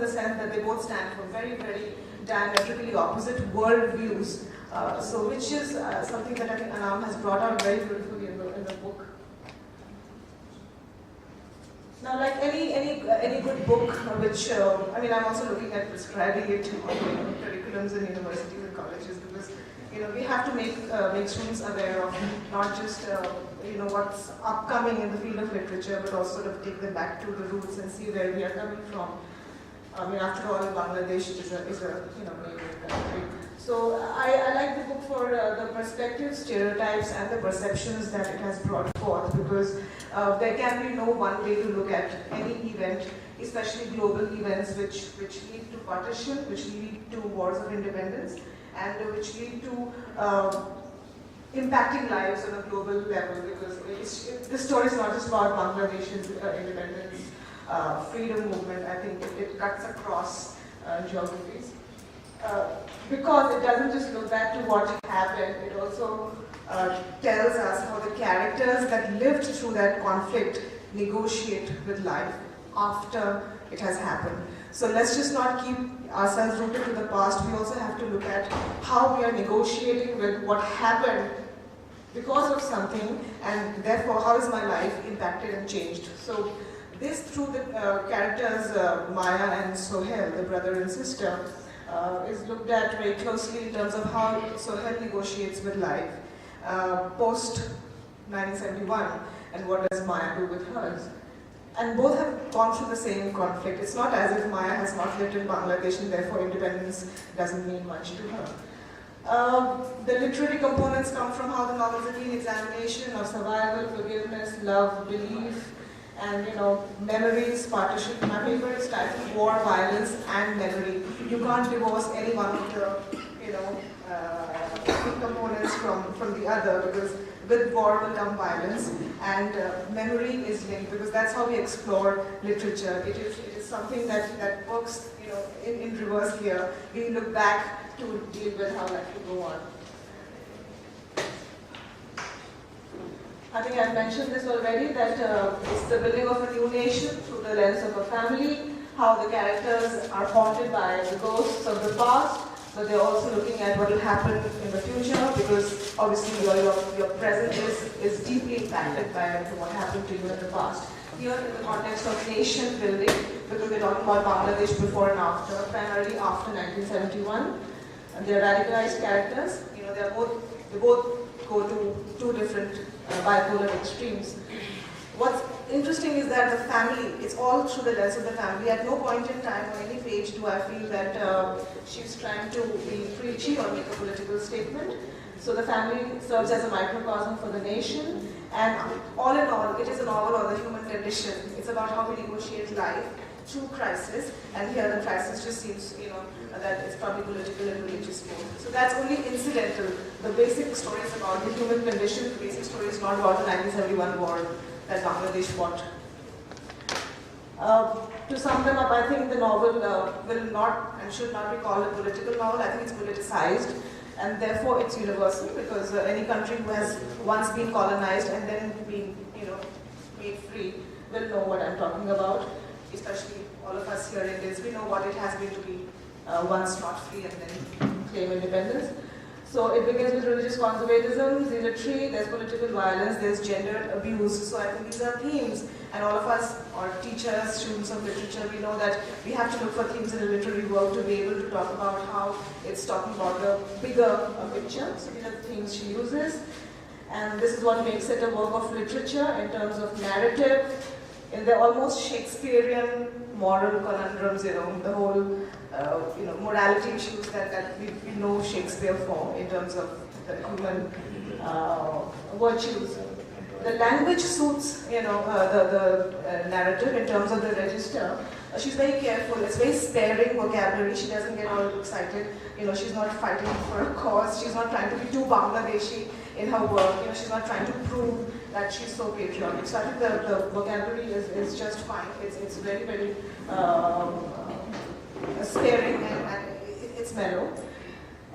the sense that they both stand for very, very diametrically opposite worldviews. So which is something that I think Anam has brought out very beautifully in the book. Now, like any good book, which I mean, I'm also looking at prescribing it on curriculums in universities and colleges, because we have to make students aware of not just what's upcoming in the field of literature, but also sort of take them back to the roots and see where we are coming from. I mean, after all, Bangladesh is a neighboring country. So I like the book for the perspectives, stereotypes, and the perceptions that it has brought forth, because there can be no one way to look at any event, especially global events which lead to partition, which lead to wars of independence, and which lead to impacting lives on a global level, because this story is not just about Bangladesh's independence, freedom movement. I think it cuts across geographies. Because it doesn't just look back to what happened, it also tells us how the characters that lived through that conflict negotiate with life after it has happened. So let's just not keep ourselves rooted to the past. We also have to look at how we are negotiating with what happened because of something, and therefore how is my life impacted and changed. So this, through the characters Maya and Sohail, the brother and sister, is looked at very closely in terms of how Sohail negotiates with life post 1971, and what does Maya do with hers. And both have gone through the same conflict. It's not as if Maya has not lived in Bangladesh and therefore independence doesn't mean much to her. The literary components come from how the novel is an examination of survival, forgiveness, love, belief, and memories, partition. My paper is titled War, Violence, and Memory. You can't divorce any one of the components from the other, because with war will come violence, and memory is linked, because that's how we explore literature. It is something that works in reverse here. We look back to deal with how life will go on. I think I've mentioned this already, that it's the building of a new nation through the lens of a family, how the characters are haunted by the ghosts of the past, but they're also looking at what will happen in the future, because obviously your present is deeply impacted by what happened to you in the past. Here in the context of nation building, because we're talking about Bangladesh before and after, primarily after 1971, and they're radicalized characters. They both go to two different bipolar extremes. What's interesting is that the family, it's all through the lens of the family. At no point in time on any page do I feel that she's trying to be preachy or make a political statement. So the family serves as a microcosm for the nation, and all in all, it is a novel on the human condition. It's about how we negotiate life through crisis, and here the crisis just seems, that it's probably political and religious both. So that's only incidental. The basic story is about the human condition. The basic story is not about the 1971 war that Bangladesh fought. To sum them up, I think the novel will not and should not be called a political novel. I think it's politicized, and therefore it's universal, because any country who has once been colonized and then been, made free will know what I'm talking about. Especially all of us here in this, we know what it has been to be once not free and then claim independence. So it begins with religious conservatism, zealotry, there's political violence, there's gender abuse. So I think these are themes, and all of us, or teachers, students of literature, we know that we have to look for themes in a literary work to be able to talk about how it's talking about the bigger picture. So these are the themes she uses, and this is what makes it a work of literature in terms of narrative, in the almost Shakespearean moral conundrums, the whole, morality issues that we know Shakespeare for in terms of the human virtues. The language suits, the narrative in terms of the register. She's very careful. It's very sparing vocabulary. She doesn't get all excited. She's not fighting for a cause. She's not trying to be too Bangladeshi in her work. She's not trying to prove that she's so patriotic. So I think the vocabulary is just fine. It's very, very sparing, and it's mellow.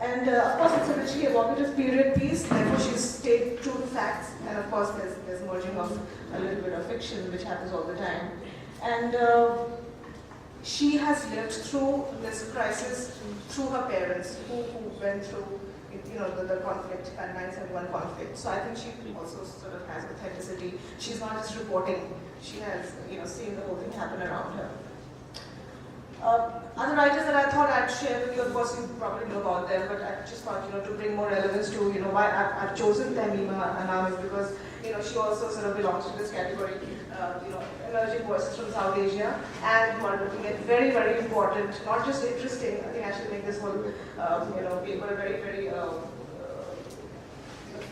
And of course, it's a richly evocative period piece. Therefore, she's stayed true to facts. And of course, there's merging of a little bit of fiction, which happens all the time. And she has lived through this crisis through her parents who went through the conflict and 9/11 conflict. So I think she also sort of has authenticity. She's not just reporting, she has seen the whole thing happen around her. Other writers that I thought I'd share with you, of course you probably know about them, but I just thought to bring more relevance to why I've chosen Tahmima Anam is because she also sort of belongs to this category, emerging voices from South Asia, and who are looking at very, very important, not just interesting. I think I should make this whole paper very, very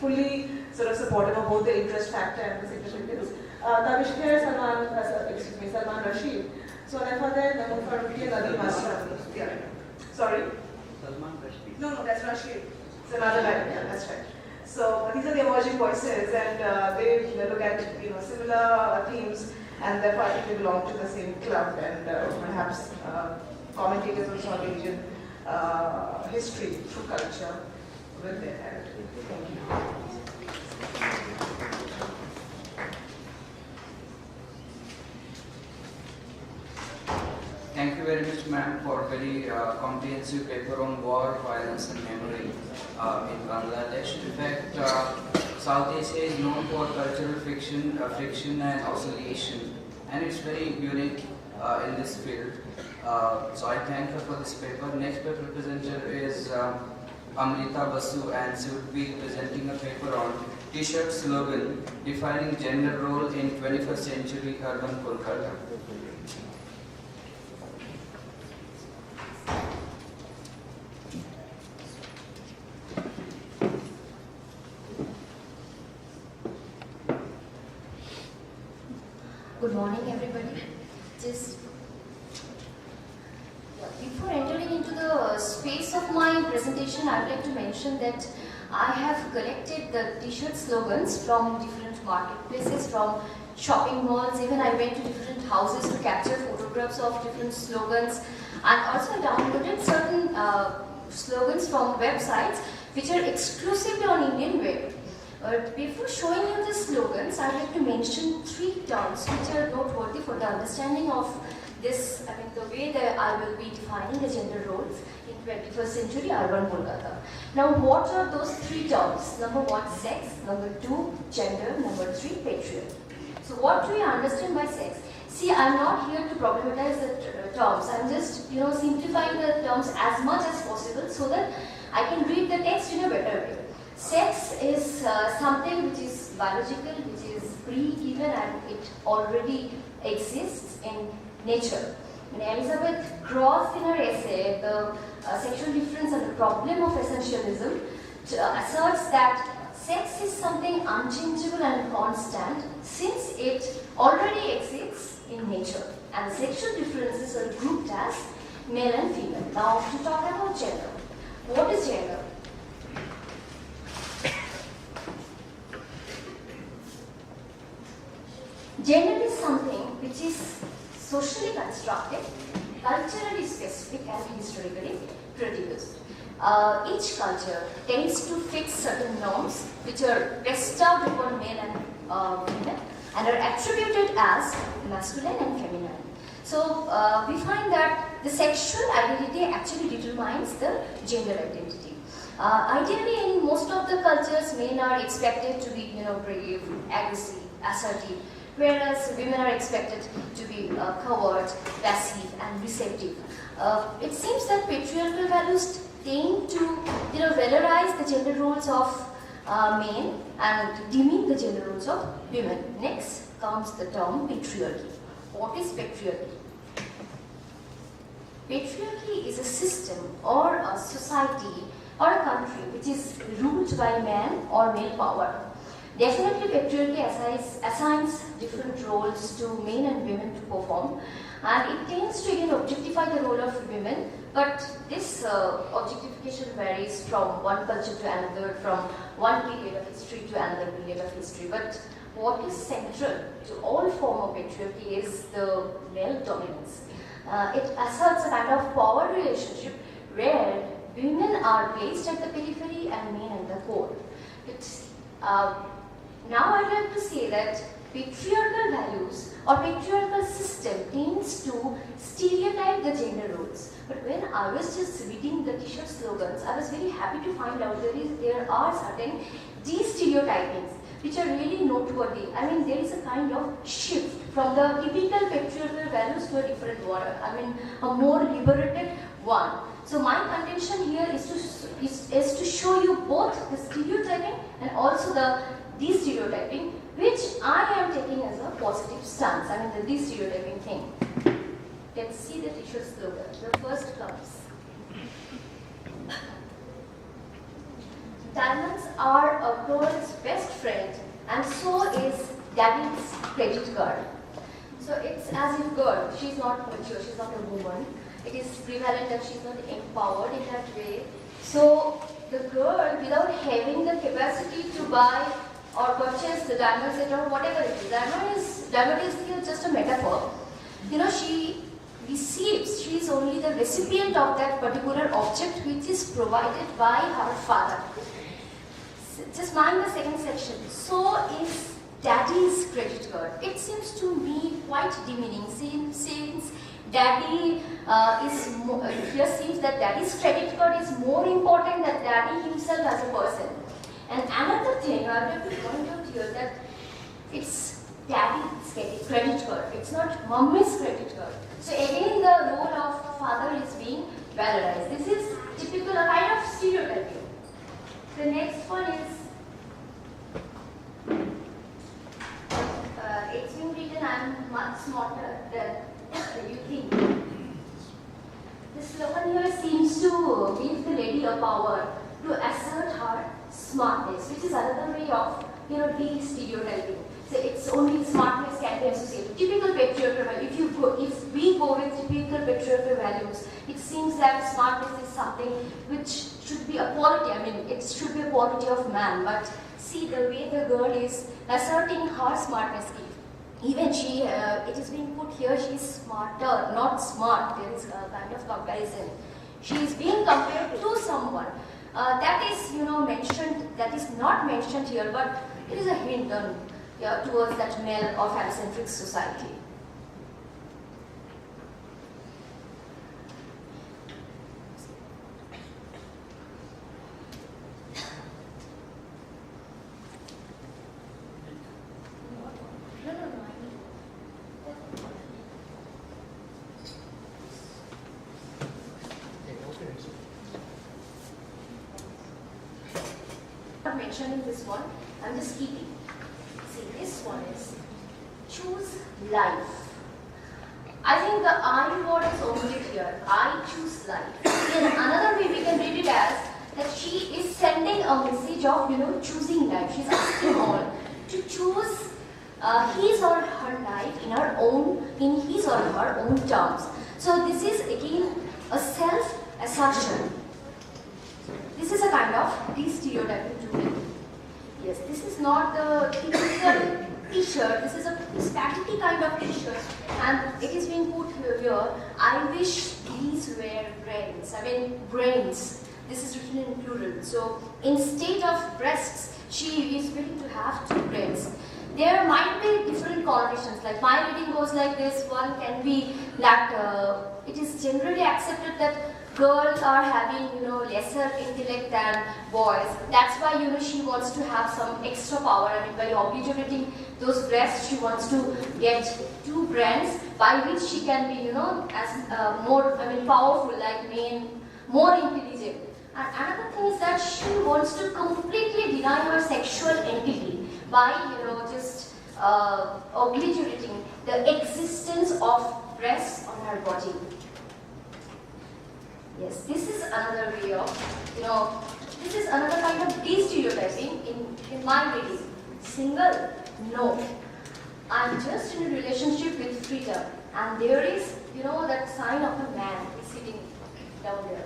fully sort of supportive of both the interest factor and the significance. Tabishkar Salman Rashid. So I thought that Namoon Farooqui and Nadeem Aslam. Yeah. Sorry? Salman Rashid. No, that's Rashid. It's another guy. Yeah, that's right. So these are the emerging voices, and they look at similar themes, and therefore I think they belong to the same club, and perhaps commentators of South Asian history through culture with their heritage. Thank you. Thank you very much, ma'am, for a very comprehensive paper on war, violence and memory in Bangladesh. In fact, South Asia is known for cultural fiction and oscillation, and it's very unique in this field. So I thank her for this paper. Next paper presenter is Amrita Basu, and she would be presenting a paper on T-shirt slogan, defining gender role in 21st century urban Kolkata. Good morning, everybody. Before entering into the space of my presentation, I would like to mention that I have collected the T-shirt slogans from different marketplaces, from shopping malls. Even I went to different houses to capture photographs of different slogans, and also I downloaded certain slogans from websites which are exclusively on Indian web. But before showing you the slogans, I would like to mention 3 terms which are noteworthy for the understanding of this, the way that I will be defining the gender roles in 21st century urban Kolkata. Now, what are those 3 terms? Number 1, sex. Number 2, gender. Number 3, patriarchy. So what do you understand by sex? See, I'm not here to problematize the terms. I'm just, simplifying the terms as much as possible so that I can read the text in a better way. Sex is something which is biological, which is pre-given, and it already exists in nature. When Elizabeth Cross in her essay, The Sexual Difference and the Problem of Essentialism, asserts that sex is something unchangeable and constant since it already exists in nature, and sexual differences are grouped as male and female. Now, to talk about gender, what is gender? Gender is something which is socially constructed, culturally specific, and historically produced. Each culture tends to fix certain norms which are bestowed upon men and women and are attributed as masculine and feminine. So we find that the sexual identity actually determines the gender identity. Ideally, in most of the cultures, men are expected to be, brave, aggressive, assertive, whereas women are expected to be covert, passive, and receptive. It seems that patriarchal values tend to, valorize the gender roles of men and demean the gender roles of women. Next comes the term patriarchy. What is patriarchy? Patriarchy is a system or a society or a country which is ruled by man or male power. Definitely, patriarchy assigns different roles to men and women to perform, and it tends to objectify the role of women, but this objectification varies from one culture to another, from one period of history to another period of history. But what is central to all form of patriarchy is the male dominance. It asserts a kind of power relationship where women are placed at the periphery and men at the core. Now I'd like to say that patriarchal values or patriarchal system tends to stereotype the gender roles. But when I was just reading the t-shirt slogans, I was very happy to find out there are certain de-stereotypings which are really noteworthy. I mean, there is a kind of shift from the typical patriarchal values to a different one. I mean, a more liberated one. So my contention here is to show you both the stereotyping and also the de-stereotyping, which I am taking as a positive stance. I mean, the de-stereotyping thing. Let's see the t-shirt slogan. The first comes. Diamonds are a girl's best friend, and so is daddy's credit card. So it's as if girl, she's not mature, she's not a woman. It is prevalent that she's not empowered in that way. So the girl, without having the capacity to buy or purchase the diamond set or whatever it is, diamond is here just a metaphor. You know, she receives, she is only the recipient of that particular object which is provided by her father. Just mind the second section. So is daddy's credit card. It seems to me quite demeaning since daddy here seems that daddy's credit card is more important than daddy himself as a person. And another thing I would like to point out here that it's daddy's credit card. It's not mommy's credit card. So again the role of father is being valorized. This is typical kind of stereotyping. The next one is it's been written, I'm much smarter than you think. The slogan here seems to give the lady a power to assert her smartness, which is another way of de-stereotyping. So it's only smartness can be associated. Typical patriarchal value. If we go with typical patriarchal values, it seems that smartness is something which should be a quality. I mean, it should be a quality of man. But see the way the girl is asserting her smartness. Even she, it is being put here, she is smarter, not smart. There is a kind of comparison. She is being compared to someone. That is, mentioned. That is not mentioned here, but it is a hint on. Towards that male or phallocentric society. I'm not mentioning this one, I'm just keeping. This one is choose life. I think the I word is omitted here. I choose life. Then another way we can read it as that she is sending a message of choosing life. She's asking all to choose his or her life in his or her own terms. So this is again a self-assertion. This is a kind of de-stereotyping to me. Yes, this is not the typical t-shirt, this is a spaghetti kind of t-shirt and it is being put here, I wish these were brains. I mean brains. This is written in plural. So instead of breasts, she is willing to have two brains. There might be different connotations, like my reading goes like this, one can be that it is generally accepted that girls are having, lesser intellect than boys. That's why, she wants to have some extra power. I mean, by obliterating those breasts, she wants to get two brains by which she can be, as more, powerful, like men, more intelligent. And another thing is that she wants to completely deny her sexual entity by, just obliterating the existence of breasts on her body. Yes, this is another way of, this is another kind of de-stereotyping in my reading. Single? No. I'm just in a relationship with freedom. And there is, that sign of a man is sitting down there.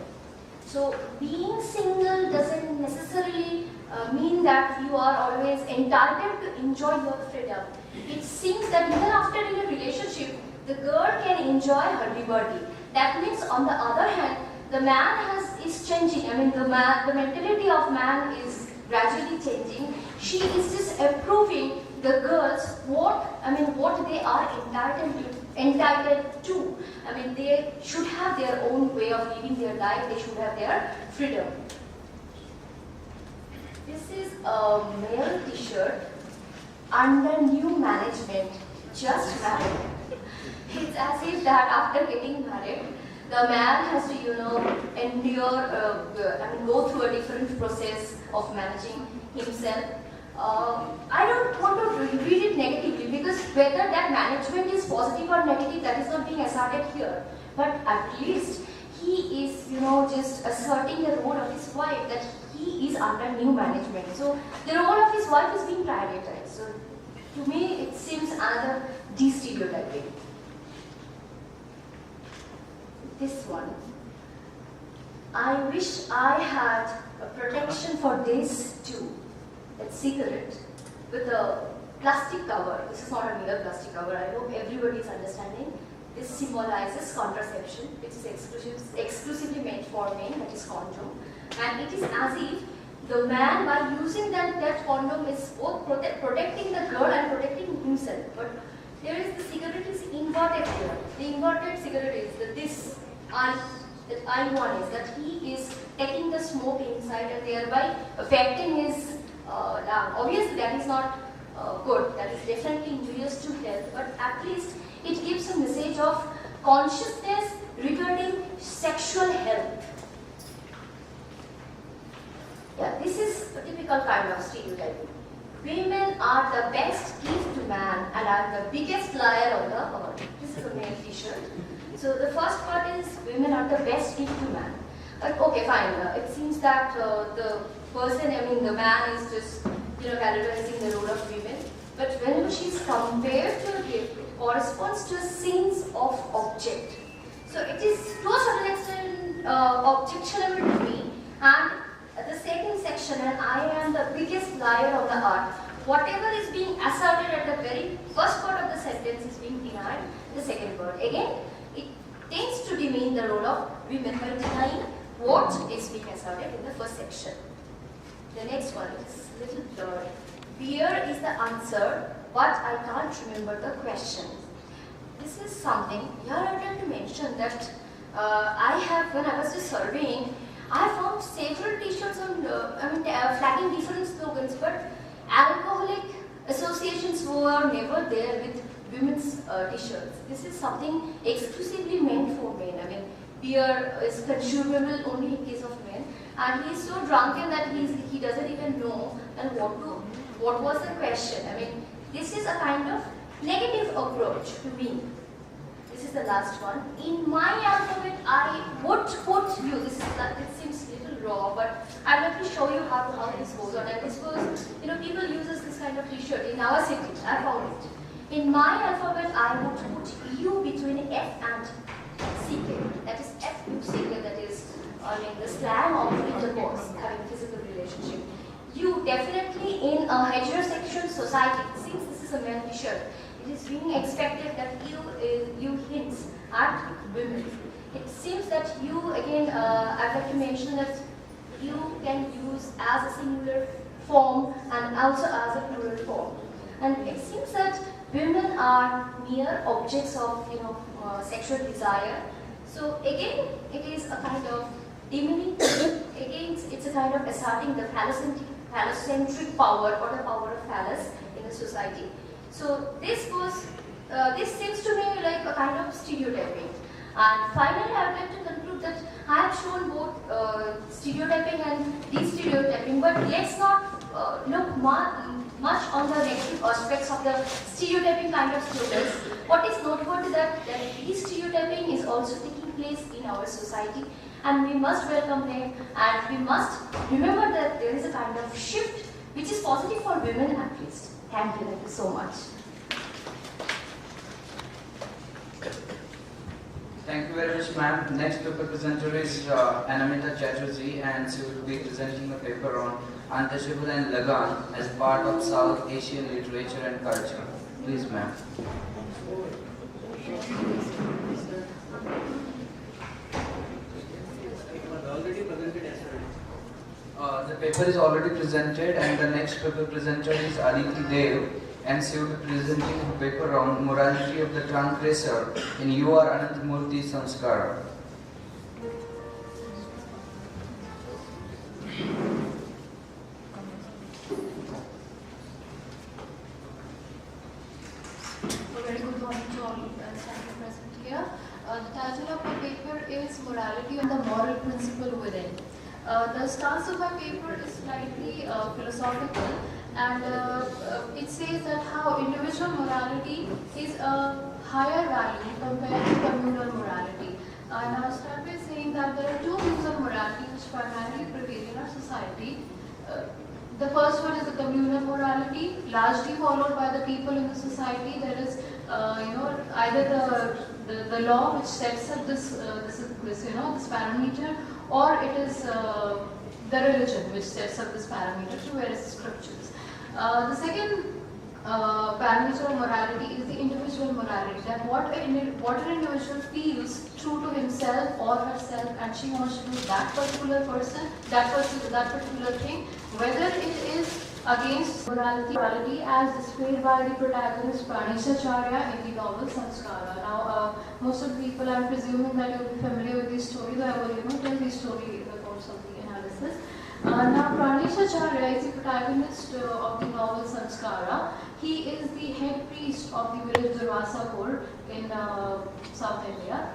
So being single doesn't necessarily mean that you are always entitled to enjoy your freedom. It seems that even after in a relationship, the girl can enjoy her liberty. That means, on the other hand, the man is changing. I mean, the mentality of man is gradually changing. She is just approving the girls what they are entitled to. I mean, they should have their own way of living their life. They should have their freedom. This is a male T-shirt under new management, just married. It's as if that after getting married, the man has to, endure, go through a different process of managing himself. I don't want to read it negatively, because whether that management is positive or negative, that is not being asserted here. But at least he is, just asserting the role of his wife, that he is under new management. So the role of his wife is being prioritized. So to me, it seems another de-stereotyping. This one. I wish I had a protection for this too. That cigarette with a plastic cover. This is not a real plastic cover. I hope everybody is understanding. This symbolizes contraception, which is exclusively meant for men, that is condom. And it is as if the man, by using that condom, is both protecting the girl and protecting himself. But there is the cigarette is inverted here. The inverted cigarette is that I1 is that he is taking the smoke inside and thereby affecting his lung. Obviously, that is not good. That is definitely injurious to health. But at least it gives a message of consciousness regarding sexual health. Yeah, this is a typical kind of stereotyping. Women are the best gift to man and are the biggest liar on the earth. This is a male T-shirt. So the first part is women are the best gift to man. But okay, fine. It seems that the the man is just categorizing the role of women. But whenever she is compared to a gift, it corresponds to a sense of object. So it is to a certain extent objectionable to me. And the second section, and I am the biggest liar on the earth. Whatever is being asserted at the very first part of the sentence is being denied in the second part. Again, it tends to demean the role of women by denying what is being asserted in the first section. The next one is a little blurred. Beer is the answer, but I can't remember the question. This is something here I would like to mention that when I was just surveying, I found several T-shirts on, flagging different slogans, but alcoholic associations were never there with women's T-shirts. This is something exclusively meant for men. Beer is consumable only in case of men, and he is so drunken that he doesn't even know and what was the question. This is a kind of negative approach to me. This is the last one. In my alphabet, I would put you. It seems a little raw, but I'd like to show you how this goes on. And this was, people uses this kind of T-shirt in our city. I found it. In my alphabet, I would put U between F and CK. That is F-U-C-K. That is, the slang of intercourse, having physical relationship. You definitely in a heterosexual society, since this is a male T-shirt, it is being expected that you hints at women. It seems that you, again, I'd like to mention that you can use as a singular form and also as a plural form. And it seems that women are mere objects of, sexual desire. So again, it is a kind of demeaning. Again, it's a kind of asserting the phallocentric power or the power of phallus in the society. So this seems to me like a kind of stereotyping. And finally, I would like to conclude that I have shown both stereotyping and de-stereotyping, but let's not look much on the negative aspects of the stereotyping kind of slogans. What is noteworthy that de-stereotyping is also taking place in our society, and we must welcome them, and we must remember that there is a kind of shift which is positive for women at least. Thank you so much. Thank you very much, ma'am. Next paper presenter is Anamita Chatterjee, and she will be presenting a paper on Untouchable and Lagan as part of South Asian literature and culture. Please, ma'am. The paper is already presented, and the next paper presenter is Aditi Dev. ensued presenting a paper on morality of the transgressor in U.R. Ananthamurthy Sanskara. A very good morning to all standing present here. The title of my paper is Morality and the Moral Principle Within. The stance of my paper is slightly philosophical, and it says that how individual morality is a higher value compared to communal morality. And I'll start by saying that there are two views of morality which primarily prevail in our society. The first one is the communal morality, largely followed by the people in the society. There is, either the law which sets up this parameter, or it is the religion which sets up this parameter through various scriptures. The second parameter of morality is the individual morality, that what an individual feels true to himself or herself, and she wants to do that particular person, that particular thing, whether it is against morality as displayed by the protagonist Pranishacharya in the novel Sanskara. Now, most of the people, I'm presuming that you'll be familiar with this story, though I will tell the story in the course of the analysis. Now, Pranishacharya is the protagonist of the novel Sanskara. He is the head priest of the village Durvasapur in South India.